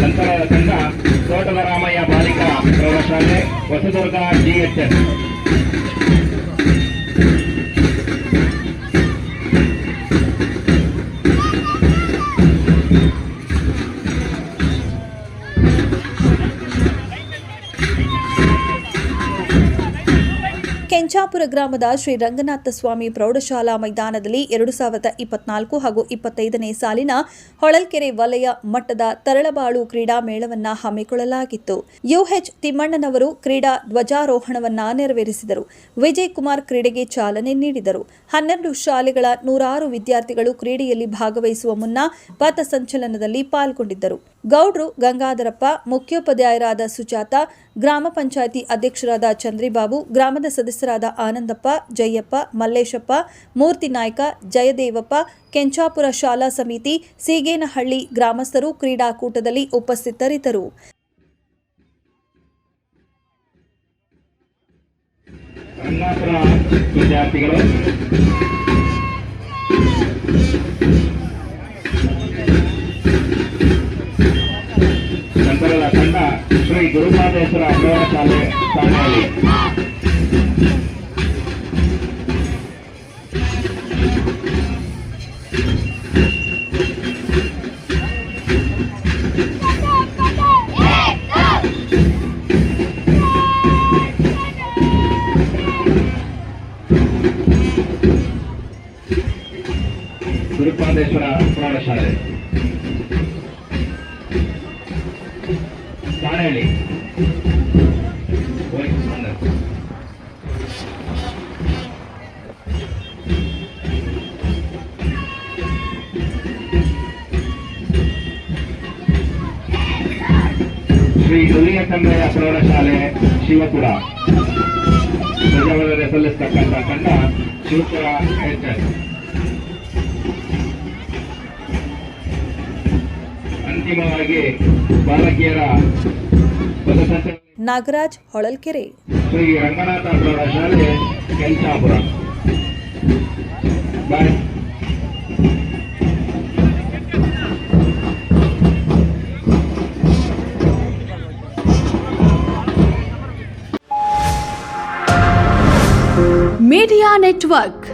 ನಂತರ ತಂಡ ತೋಟದ ರಾಮಯ್ಯ ಬಾಲಿಕಾ ಪ್ರೌಢಶಾಲೆ ಹೊಸದುರ್ಗ GHS. ಕೆಂಚಾಪುರ ಗ್ರಾಮದ ಶ್ರೀ ರಂಗನಾಥ ಸ್ವಾಮಿ ಪ್ರೌಢಶಾಲಾ ಮೈದಾನದಲ್ಲಿ 2024 ಹಾಗೂ 25ನೇ ಸಾಲಿನ ಹೊಳಲ್ಕೆರೆ ವಲಯ ಮಟ್ಟದ ತರಳಬಾಳು ಕ್ರೀಡಾ ಮೇಳವನ್ನು ಹಮ್ಮಿಕೊಳ್ಳಲಾಗಿತ್ತು. UH ತಿಮ್ಮಣ್ಣನವರು ಕ್ರೀಡಾ ಧ್ವಜಾರೋಹಣವನ್ನು ನೆರವೇರಿಸಿದರು. ವಿಜಯ್ ಕುಮಾರ್ ಕ್ರೀಡೆಗೆ ಚಾಲನೆ ನೀಡಿದರು. 12 ಶಾಲೆಗಳ 106 ವಿದ್ಯಾರ್ಥಿಗಳು ಕ್ರೀಡೆಯಲ್ಲಿ ಭಾಗವಹಿಸುವ ಮುನ್ನ ಪಥಸಂಚಲನದಲ್ಲಿ ಪಾಲ್ಗೊಂಡಿದ್ದರು. ಗೌಡ್ರು ಗಂಗಾಧರಪ್ಪ, ಮುಖ್ಯೋಪಾಧ್ಯಾಯರಾದ ಸುಜಾತ, ಗ್ರಾಮ ಪಂಚಾಯಿತಿ ಅಧ್ಯಕ್ಷರಾದ ಚಂದ್ರಿಬಾಬು, ಗ್ರಾಮದ ಸದಸ್ಯರಾದ ಆನಂದಪ್ಪ, ಜಯಪ್ಪ, ಮಲ್ಲೇಶಪ್ಪ, ಮೂರ್ತಿ ನಾಯ್ಕ, ಜಯದೇವಪ್ಪ, ಕೆಂಚಾಪುರ ಶಾಲಾ ಸಮಿತಿ, ಸೀಗೇನಹಳ್ಳಿ ಗ್ರಾಮಸ್ಥರು ಕ್ರೀಡಾಕೂಟದಲ್ಲಿ ಉಪಸ್ಥಿತರಿದ್ದರು. ನಂತರದ ತಂಡ ಶ್ರೀ ಗುರುಪಾದೇಶ್ವರ ಪ್ರೌಢಶಾಲೆ ಸಾಣೇಹಳ್ಳಿ. ಗುರುಪಾದೇಶ್ವರ ಪ್ರೌಢಶಾಲೆ ಸಾಣೇಹಳ್ಳಿ. ಶ್ರೀ ಹುಲಿಯ ತಂದೆಯ ಪ್ರೌಢಶಾಲೆ ಶಿವಪುರ ಧ್ವಜಾರೋಹಣ ಸಲ್ಲಿಸತಕ್ಕಂಥ ತಂಡ ಶಿವಪುರ HS. ಅಂತಿಮವಾಗಿ ಬಾಲಕಿಯರ ನಾಗರಾಜ್ ಹೊಳಲ್ಕೆರೆ, ಶ್ರೀ ರಂಗನಾಥ ಪ್ರೌಢಶಾಲೆ ಕೆಂಚಾಪುರ. ಬಾಯ್. Media network